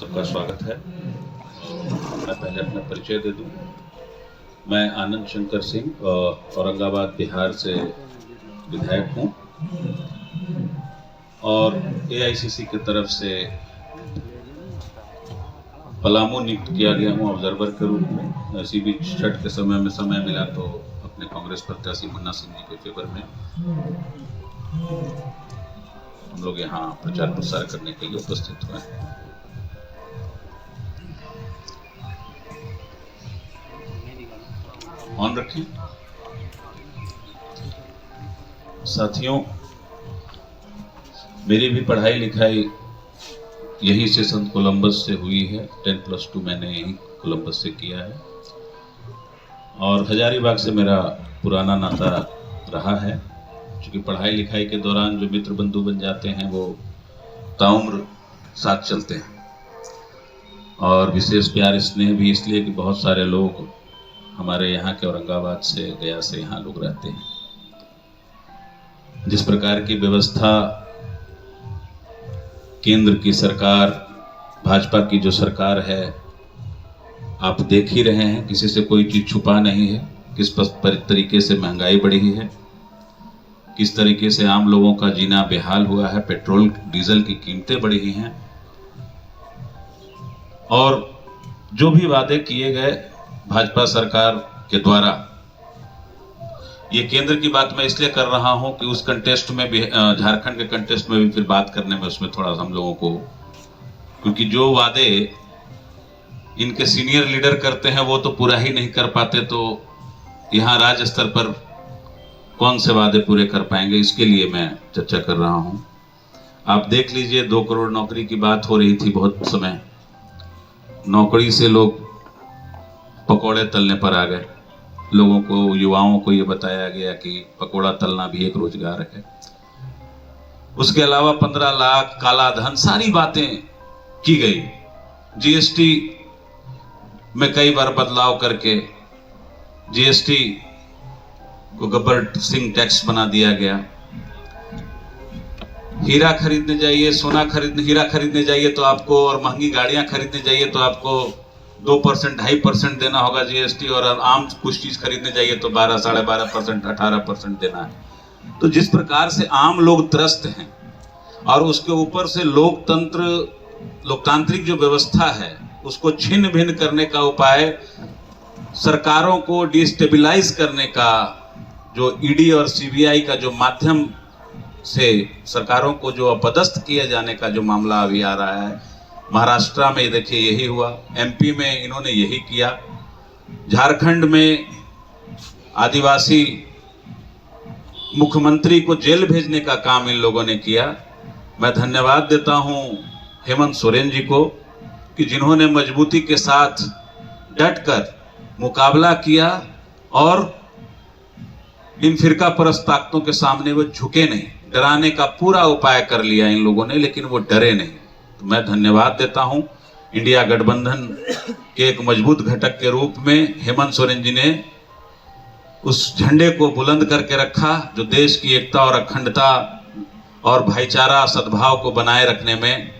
सबका स्वागत है। मैं पहले अपना परिचय दे दूं। मैं आनंद शंकर सिंह औरंगाबाद बिहार से विधायक हूं और एआईसीसी की तरफ से पलामू नियुक्त किया गया हूं ऑब्जर्वर के रूप में। इसी बीच छठ के समय में समय मिला तो अपने कांग्रेस प्रत्याशी मुन्ना सिंह जी के फेवर में हम लोग यहाँ प्रचार प्रसार करने के लिए उपस्थित हुए हैं। ऑन रखें। साथियों, मेरी भी पढ़ाई लिखाई यही से संत कोलंबस से हुई है। 10+2 मैंने यही कोलंबस से किया है और हजारीबाग से मेरा पुराना नाता रहा है। क्योंकि पढ़ाई लिखाई के दौरान जो मित्र बंधु बन जाते हैं वो ताउम्र साथ चलते हैं और विशेष प्यार स्नेह भी इसलिए कि बहुत सारे लोग हमारे यहाँ के औरंगाबाद से गया से यहाँ लोग रहते हैं। जिस प्रकार की व्यवस्था केंद्र की सरकार, भाजपा की जो सरकार है, आप देख ही रहे हैं, किसी से कोई चीज छुपा नहीं है। किस तरीके से महंगाई बढ़ी है, किस तरीके से आम लोगों का जीना बेहाल हुआ है, पेट्रोल डीजल की कीमतें बढ़ी हैं और जो भी वादे किए गए भाजपा सरकार के द्वारा, ये केंद्र की बात मैं इसलिए कर रहा हूं कि उस कंटेस्ट में भी, झारखंड के कंटेस्ट में भी फिर बात करने में उसमें थोड़ा हम लोगों को, क्योंकि जो वादे इनके सीनियर लीडर करते हैं वो तो पूरा ही नहीं कर पाते, तो यहाँ राज्य स्तर पर कौन से वादे पूरे कर पाएंगे, इसके लिए मैं चर्चा कर रहा हूं। आप देख लीजिए, 2 करोड़ नौकरी की बात हो रही थी बहुत समय। नौकरी से लोग पकोड़े तलने पर आ गए। लोगों को, युवाओं को ये बताया गया कि पकोड़ा तलना भी एक रोजगार है। उसके अलावा 15 लाख काला धन, सारी बातें की गई। जीएसटी में कई बार बदलाव करके जीएसटी को गब्बर सिंह टैक्स बना दिया गया। हीरा खरीदने जाइए, हीरा खरीदने जाइए तो आपको, और महंगी गाड़ियां खरीदने जाइए तो आपको 2%, 2.5% देना होगा जीएसटी, और आम कुछ चीज खरीदने जाइए तो 12, 12.5%, 18% देना है। तो जिस प्रकार से आम लोग त्रस्त हैं और उसके ऊपर से लोकतांत्रिक जो व्यवस्था है उसको छिन्न भिन्न करने का उपाय, सरकारों को डिस्टेबलाइज करने का, जो ईडी और सीबीआई का जो माध्यम से सरकारों को जो अपदस्थ किए जाने का जो मामला अभी आ रहा है, महाराष्ट्र में देखिए यही हुआ, एमपी में इन्होंने यही किया, झारखंड में आदिवासी मुख्यमंत्री को जेल भेजने का काम इन लोगों ने किया। मैं धन्यवाद देता हूं हेमंत सोरेन जी को कि जिन्होंने मजबूती के साथ डटकर मुकाबला किया और इन फिरका परस्त ताकतों के सामने वो झुके नहीं। डराने का पूरा उपाय कर लिया इन लोगों ने, लेकिन वो डरे नहीं। तो मैं धन्यवाद देता हूं इंडिया गठबंधन के एक मजबूत घटक के रूप में हेमंत सोरेन जी ने उस झंडे को बुलंद करके रखा जो देश की एकता और अखंडता और भाईचारा सद्भाव को बनाए रखने में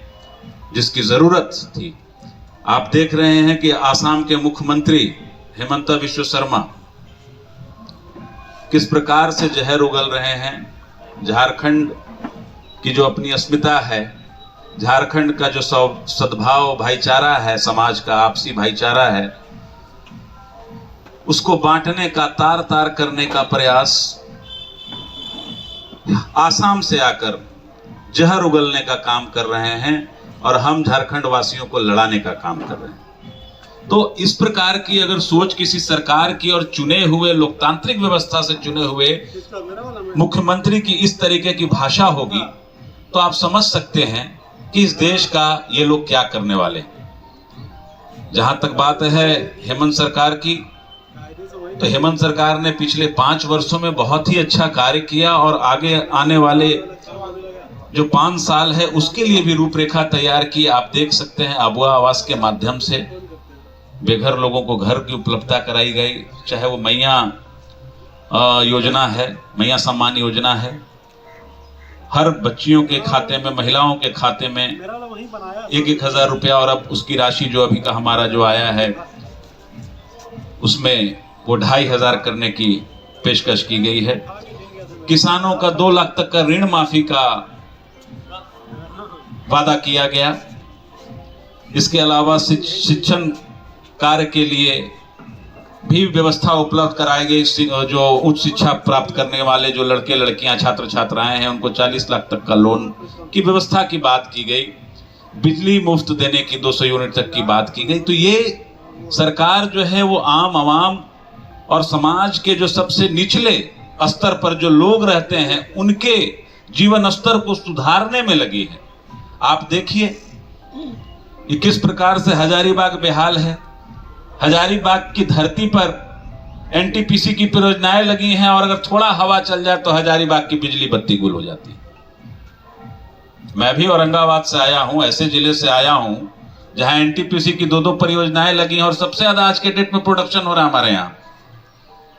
जिसकी जरूरत थी। आप देख रहे हैं कि आसाम के मुख्यमंत्री हेमंता बिस्वा शर्मा किस प्रकार से जहर उगल रहे हैं। झारखंड की जो अपनी अस्मिता है, झारखंड का जो सद्भाव भाईचारा है, समाज का आपसी भाईचारा है, उसको बांटने का, तार तार करने का प्रयास आसाम से आकर जहर उगलने का काम कर रहे हैं और हम झारखंड वासियों को लड़ाने का काम कर रहे हैं। तो इस प्रकार की अगर सोच किसी सरकार की और चुने हुए लोकतांत्रिक व्यवस्था से चुने हुए मुख्यमंत्री की इस तरीके की भाषा होगी तो आप समझ सकते हैं कि इस देश का ये लोग क्या करने वाले हैं। जहां तक बात है हेमंत सरकार की, तो हेमंत सरकार ने पिछले 5 वर्षों में बहुत ही अच्छा कार्य किया और आगे आने वाले जो 5 साल है उसके लिए भी रूपरेखा तैयार की। आप देख सकते हैं आबुआ आवास के माध्यम से बेघर लोगों को घर की उपलब्धता कराई गई, चाहे वो मैया योजना है, मैया सम्मान योजना है, हर बच्चियों के खाते में, महिलाओं के खाते में 1,000 रुपया, और अब उसकी राशि जो अभी का हमारा जो आया है उसमें वो 2,500 करने की पेशकश की गई है। किसानों का 2 लाख तक का ऋण माफी का वादा किया गया। इसके अलावा शिक्षण कार्य के लिए भी व्यवस्था उपलब्ध कराई गई। जो उच्च शिक्षा प्राप्त करने वाले जो लड़के लड़कियां छात्र छात्राएं हैं उनको 40 लाख तक का लोन की व्यवस्था की बात की गई। बिजली मुफ्त देने की 200 यूनिट तक की बात की गई। तो ये सरकार जो है वो आम आवाम और समाज के जो सबसे निचले स्तर पर जो लोग रहते हैं उनके जीवन स्तर को सुधारने में लगी है। आप देखिए कि किस प्रकार से हजारीबाग बेहाल है। हजारीबाग की धरती पर एनटीपीसी की परियोजनाएं लगी हैं और अगर थोड़ा हवा चल जाए तो हजारीबाग की बिजली बत्ती गुल हो जाती है। मैं भी औरंगाबाद से आया हूं, ऐसे जिले से आया हूं जहां एनटीपीसी की 2-2 परियोजनाएं लगी हैं और सबसे ज्यादा आज के डेट में प्रोडक्शन हो रहा है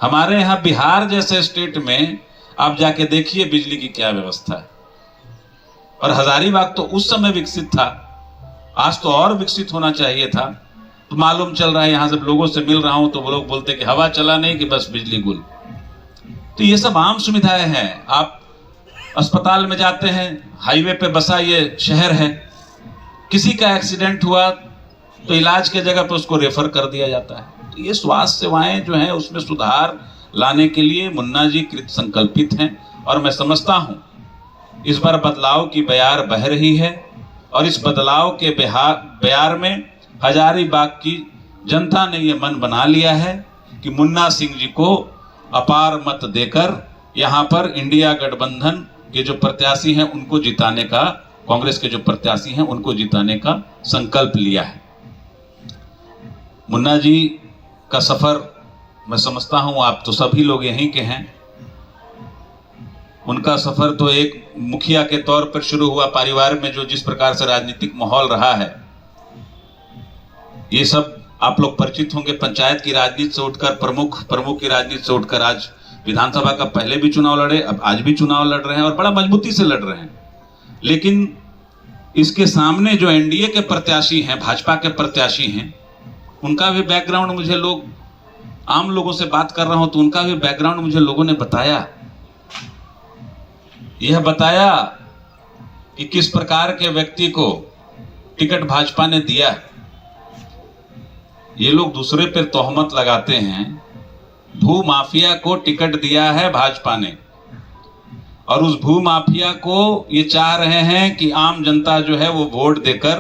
हमारे यहाँ बिहार जैसे स्टेट में आप जाके देखिए बिजली की क्या व्यवस्था है। और हजारीबाग तो उस समय विकसित था, आज तो और विकसित होना चाहिए था। तो मालूम चल रहा है, यहां से लोगों से मिल रहा हूं तो वो लोग बोलते कि हवा चला नहीं कि बस बिजली गुल। तो ये सब आम सुविधाएं हैं। आप अस्पताल में जाते हैं, हाईवे पे बसा ये शहर है, किसी का एक्सीडेंट हुआ तो इलाज के जगह पर उसको रेफर कर दिया जाता है। तो ये स्वास्थ्य सेवाएं जो हैं उसमें सुधार लाने के लिए मुन्ना जी कृत संकल्पित हैं और मैं समझता हूं इस बार बदलाव की बयार बह रही है और इस बदलाव के बयार में हजारीबाग की जनता ने ये मन बना लिया है कि मुन्ना सिंह जी को अपार मत देकर यहाँ पर इंडिया गठबंधन के जो प्रत्याशी हैं उनको जिताने का, कांग्रेस के जो प्रत्याशी हैं उनको जिताने का संकल्प लिया है। मुन्ना जी का सफर मैं समझता हूं आप तो सभी लोग यहीं के हैं। उनका सफर तो एक मुखिया के तौर पर शुरू हुआ, परिवार में जो जिस प्रकार से राजनीतिक माहौल रहा है ये सब आप लोग परिचित होंगे। पंचायत की राजनीति से उठकर प्रमुख की राजनीति से उठकर आज विधानसभा का पहले भी चुनाव लड़े, अब आज भी चुनाव लड़ रहे हैं और बड़ा मजबूती से लड़ रहे हैं। लेकिन इसके सामने जो एनडीए के प्रत्याशी हैं, भाजपा के प्रत्याशी हैं, उनका भी बैकग्राउंड मुझे लोग, आम लोगों से बात कर रहा हूं तो उनका भी बैकग्राउंड मुझे लोगों ने बताया। यह बताया कि किस प्रकार के व्यक्ति को टिकट भाजपा ने दिया। ये लोग दूसरे पर तोहमत लगाते हैं, भू माफिया को टिकट दिया है भाजपा ने और उस भू माफिया को ये चाह रहे हैं कि आम जनता जो है वो वोट देकर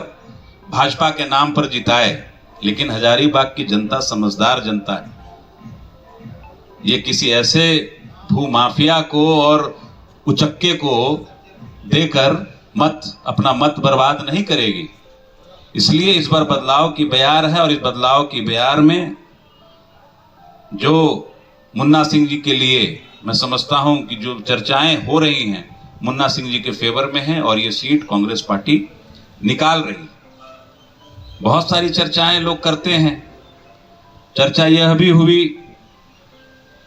भाजपा के नाम पर जिताए। लेकिन हजारीबाग की जनता समझदार जनता है, ये किसी ऐसे भू माफिया को और उचक्के को देकर अपना मत बर्बाद नहीं करेगी। इसलिए इस बार बदलाव की बयार है और इस बदलाव की बयार में जो मुन्ना सिंह जी के लिए मैं समझता हूं कि जो चर्चाएं हो रही हैं मुन्ना सिंह जी के फेवर में हैं और ये सीट कांग्रेस पार्टी निकाल रही। बहुत सारी चर्चाएं लोग करते हैं। चर्चा यह भी हुई,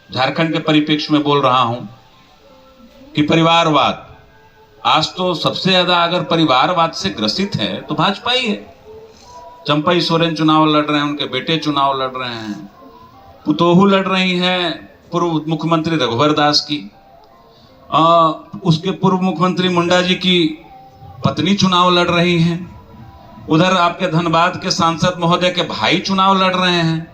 झारखंड के परिप्रेक्ष्य में बोल रहा हूं, कि परिवारवाद, आज तो सबसे ज्यादा अगर परिवारवाद से ग्रसित है तो भाजपा ही है। चंपई सोरेन चुनाव लड़ रहे हैं, उनके बेटे चुनाव लड़ रहे हैं, पुतोहू लड़ रही हैं पूर्व मुख्यमंत्री रघुवर दास की, उसके पूर्व मुख्यमंत्री मुंडा जी की पत्नी चुनाव लड़ रही हैं, उधर आपके धनबाद के सांसद महोदय के भाई चुनाव लड़ रहे हैं,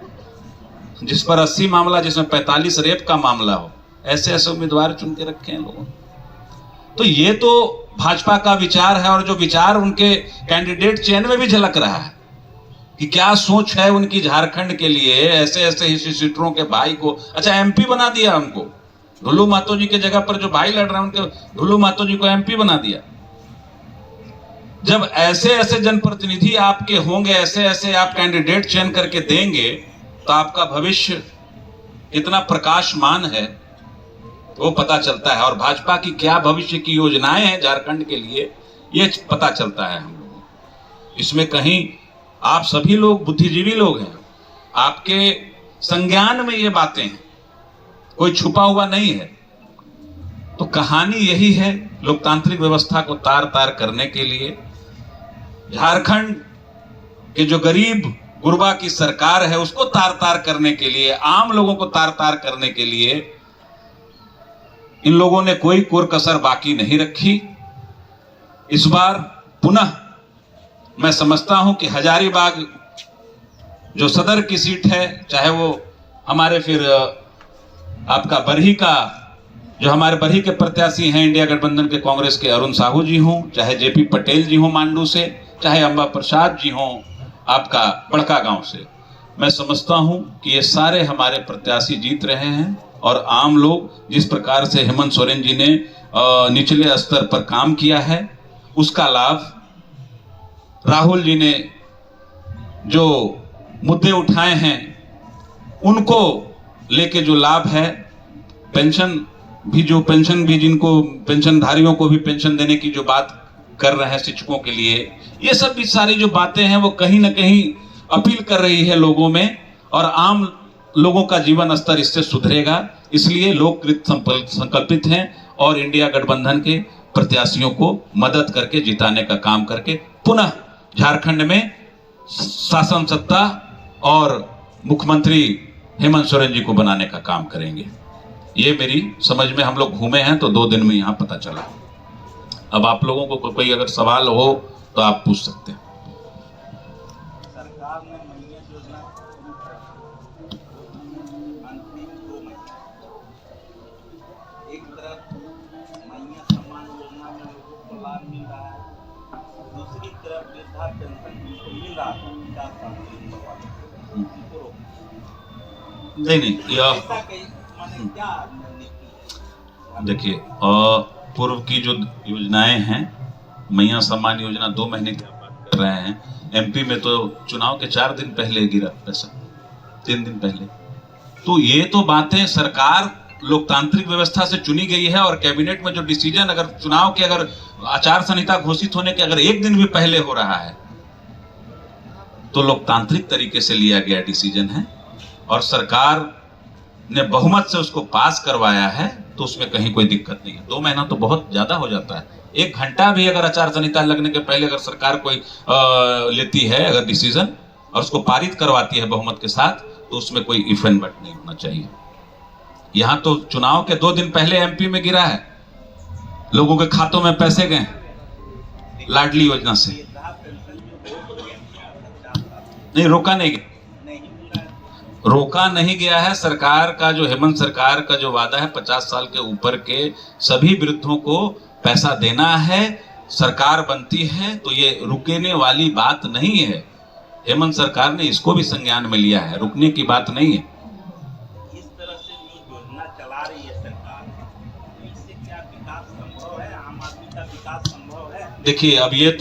जिस पर 80 मामला, जिसमें 45 रेप का मामला हो, ऐसे ऐसे उम्मीदवार चुन के रखे हैं लोगों। तो ये तो भाजपा का विचार है और जो विचार उनके कैंडिडेट चयन में भी झलक रहा है कि क्या सोच है उनकी झारखंड के लिए। ऐसे ऐसे हिस्ट्री सीटरों के भाई को अच्छा एमपी बना दिया, उनको ढुल्लू महतो जी के जगह पर जो भाई लड़ रहे हैं उनके ढुल्लू महतो जी को एमपी बना दिया। जब ऐसे ऐसे जनप्रतिनिधि आपके होंगे, ऐसे ऐसे आप कैंडिडेट चयन करके देंगे तो आपका भविष्य इतना प्रकाशमान है वो पता चलता है। और भाजपा की क्या भविष्य की योजनाएं हैं झारखंड के लिए ये पता चलता है हम लोगों को। इसमें कहीं आप सभी लोग बुद्धिजीवी लोग हैं, आपके संज्ञान में ये बातें हैं, कोई छुपा हुआ नहीं है। तो कहानी यही है, लोकतांत्रिक व्यवस्था को तार तार करने के लिए झारखंड के जो गरीब गुरबा की सरकार है उसको तार तार करने के लिए, आम लोगों को तार तार करने के लिए इन लोगों ने कोई कोर कसर बाकी नहीं रखी। इस बार पुनः मैं समझता हूं कि हजारीबाग जो सदर की सीट है, चाहे वो हमारे फिर आपका बरही का जो हमारे बरही के प्रत्याशी हैं इंडिया गठबंधन के कांग्रेस के अरुण साहू जी हों, चाहे जेपी पटेल जी हों मांडू से, चाहे अंबा प्रसाद जी हों आपका बड़का गांव से, मैं समझता हूं कि ये सारे हमारे प्रत्याशी जीत रहे हैं। और आम लोग जिस प्रकार से हेमंत सोरेन जी ने निचले स्तर पर काम किया है उसका लाभ राहुल जी ने जो मुद्दे उठाए हैं उनको लेके जो लाभ है, पेंशन भी जिनको पेंशनधारियों को भी पेंशन देने की जो बात कर रहे हैं शिक्षकों के लिए, ये सब भी सारी जो बातें हैं वो कहीं ना कहीं अपील कर रही है लोगों में और आम लोगों का जीवन स्तर इससे सुधरेगा। इसलिए लोग कृत संकल्पित हैं और इंडिया गठबंधन के प्रत्याशियों को मदद करके जिताने का काम करके पुनः झारखंड में शासन सत्ता और मुख्यमंत्री हेमंत सोरेन जी को बनाने का काम करेंगे। ये मेरी समझ में, हम लोग घूमे हैं तो 2 दिन में यहाँ पता चला। अब आप लोगों को कोई अगर सवाल हो तो आप पूछ सकते हैं। सरकार ने मैया योजना अंतिम 2 महीने, एक तरफ मैया सम्मान योजना में लोगों को लाभ मिल रहा है, दूसरी तरफ वृद्धा पेंशन जिनको मिल रहा है 50 साल के उनको रोक। नहीं ऐसा कहीं माने क्या देखिए, पूर्व की जो योजनाएं हैं, मैया सम्मान योजना 2 महीने की बात कर रहे हैं। एमपी में तो चुनाव के 4 दिन पहले गिरा पैसा, 3 दिन पहले। तो ये तो बातें सरकार लोकतांत्रिक व्यवस्था से चुनी गई है और कैबिनेट में जो डिसीजन अगर चुनाव के अगर आचार संहिता घोषित होने के अगर 1 दिन भी पहले हो रहा है तो लोकतांत्रिक तरीके से लिया गया डिसीजन है और सरकार ने बहुमत से उसको पास करवाया है, तो उसमें कहीं कोई दिक्कत नहीं है। 2 महीना तो बहुत ज्यादा हो जाता है। 1 घंटा भी अगर आचार संहिता लगने के पहले अगर सरकार कोई लेती है अगर डिसीजन और उसको पारित करवाती है बहुमत के साथ, तो उसमें कोई इफ एंड बट नहीं होना चाहिए। यहाँ तो चुनाव के 2 दिन पहले एमपी में गिरा है, लोगों के खातों में पैसे गए लाडली योजना से। नहीं, रोका नहीं गया है। सरकार का जो हेमंत सरकार का जो वादा है 50 साल के ऊपर के सभी वृद्धों को पैसा देना है, सरकार बनती है तो ये रुकने वाली बात नहीं है। हेमंत सरकार ने इसको भी संज्ञान में लिया है, रुकने की बात नहीं है। इस तरह से जो योजना चला रही है सरकार, इससे क्या विकास संभव है? आम आदमी का विकास संभव है? देखिए, अब ये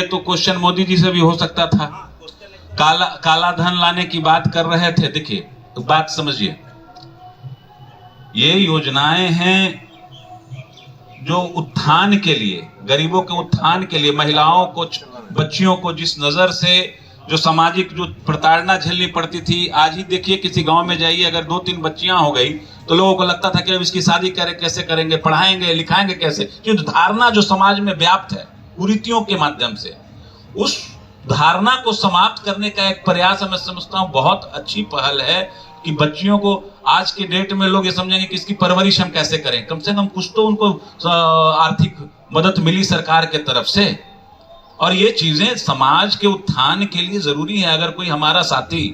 तो क्वेश्चन मोदी जी से भी हो सकता था। काला धन लाने की बात कर रहे थे। देखिए, तो बात समझिए, ये योजनाएं हैं जो उत्थान के लिए, गरीबों के उत्थान के लिए, महिलाओं को, बच्चियों को जिस नजर से जो सामाजिक जो प्रताड़ना झेलनी पड़ती थी, आज ही देखिए किसी गांव में जाइए, अगर 2-3 बच्चियां हो गई तो लोगों को लगता था कि अब इसकी शादी कैसे करेंगे, पढ़ाएंगे लिखाएंगे कैसे। जो धारणा जो समाज में व्याप्त है कुरीतियों के माध्यम से, उस धारणा को समाप्त करने का एक प्रयास मैं समझता हूं बहुत अच्छी पहल है कि बच्चियों को आज के डेट में लोग ये समझेंगे कि इसकी परवरिश हम कैसे करें, कम से कम कुछ तो उनको आर्थिक मदद मिली सरकार के तरफ से। और ये चीजें समाज के उत्थान के लिए जरूरी है। अगर कोई हमारा साथी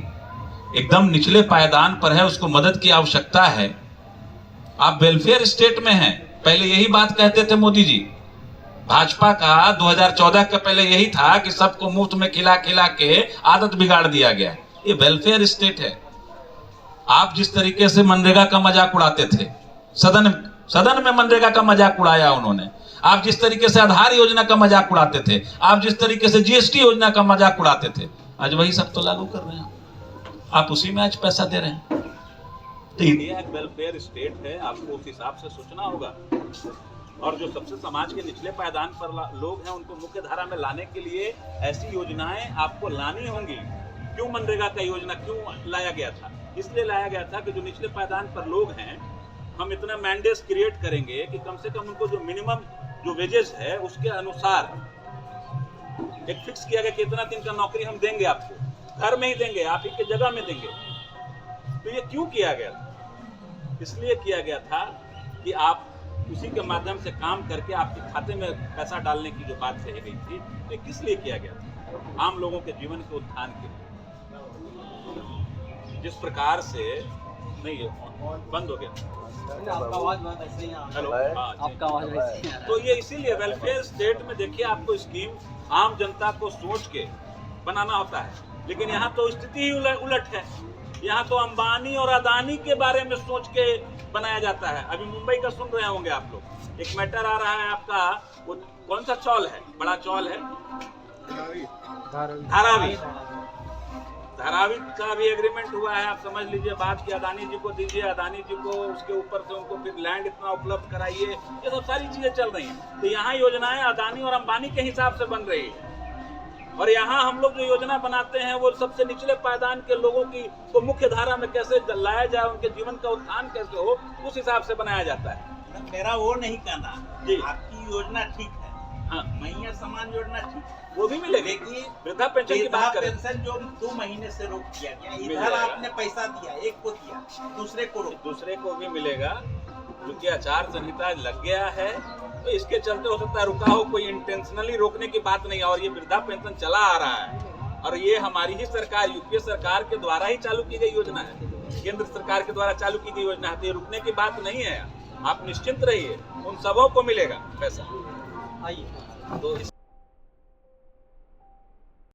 एकदम निचले पायदान पर है, उसको मदद की आवश्यकता है, आप वेलफेयर स्टेट में हैं, पहले यही बात कहते थे मोदी जी। भाजपा का 2014 का पहले यही था कि सबको मुफ्त में खिला खिला के आदत बिगाड़ दिया गया। ये वेलफेयर स्टेट है। आप जिस तरीके से मनरेगा का मजाक उड़ाते थे, सदन में मनरेगा का मजाक उड़ाया उन्होंने। आप जिस तरीके से आधार योजना का मजाक उड़ाते थे, आप जिस तरीके से जीएसटी योजना का मजाक उड़ाते थे, आज वही सब तो लागू कर रहे हैं। आप उसी में आज पैसा दे रहे हैं। तो इंडिया एक वेलफेयर स्टेट है, आपको उस हिसाब से सोचना होगा। और जो सबसे समाज के निचले पायदान पर लोग हैं, उनको मुख्य धारा में लाने के लिए ऐसी योजनाएं आपको लानी होंगी। क्यों मनरेगा का योजना क्यों लाया गया था? इसलिए लाया गया था कि जो निचले पायदान पर लोग हैं हम इतना मैंडेट्स क्रिएट करेंगे कि कम से कम उनको जो मिनिमम जो वेजेस है उसके अनुसार एक फिक्स किया गया कि इतना दिन का नौकरी हम देंगे आपको, घर में ही देंगे, आप ही की जगह में देंगे। तो ये क्यों किया गया था? इसलिए किया गया था कि आप उसी के माध्यम से काम करके आपके खाते में पैसा डालने की जो बात कही गई थी, तो किस लिए किया गया था? आम लोगों के जीवन के उत्थान के लिए। जिस प्रकार से नहीं बंद हो गया, आपका आवाज बहुत ऐसे ही आ रहा है। हेलो, आपका आवाज वैसे ही आ रहा है। तो ये इसीलिए वेलफेयर स्टेट में देखिए आपको स्कीम आम जनता को सोच के बनाना होता है, लेकिन यहाँ तो स्थिति ही उलट है। यहाँ तो अंबानी और अदानी के बारे में सोच के बनाया जाता है। अभी मुंबई का सुन रहे होंगे आप लोग, एक मैटर आ रहा है आपका, वो कौन सा चौल है, बड़ा चौल है धारावी। धारावी का भी एग्रीमेंट हुआ है, आप समझ लीजिए बात की अदानी जी को दीजिए, अदानी जी को उसके ऊपर से उनको फिर लैंड इतना उपलब्ध कराइए, ये सब सारी चीजें चल रही हैं। तो यहाँ योजनाएं अदानी और अंबानी के हिसाब से बन रही है, और यहाँ हम लोग जो योजना बनाते हैं वो सबसे निचले पायदान के लोगों की को मुख्य धारा में कैसे लाया जाए, उनके जीवन का उत्थान कैसे हो, उस हिसाब से बनाया जाता है। मेरा वो नहीं कहना जी, आपकी योजना ठीक है, हाँ, मैया समान योजना ठीक है, वो भी मिलेगी। देखिए वृद्धा पेंशन की बात करें, पेंशन जो 2 महीने से रोक दिया गया, मिल इधर जाएगा। आपने पैसा दिया, एक को दिया, दूसरे को रोक। दूसरे को भी मिलेगा, क्योंकि आचार संहिता लग गया है, तो इसके चलते हो सकता है रुका हो, कोई इंटेंशनली रोकने की बात नहीं है। और ये वृद्धा पेंशन चला आ रहा है, और ये हमारी ही सरकार, यूपीए सरकार के द्वारा ही चालू की गई योजना है, केंद्र सरकार के द्वारा चालू की गई योजना है। तो ये रुकने की बात नहीं है, आप निश्चिंत रहिए, उन सबों को मिलेगा पैसा। आइए। तो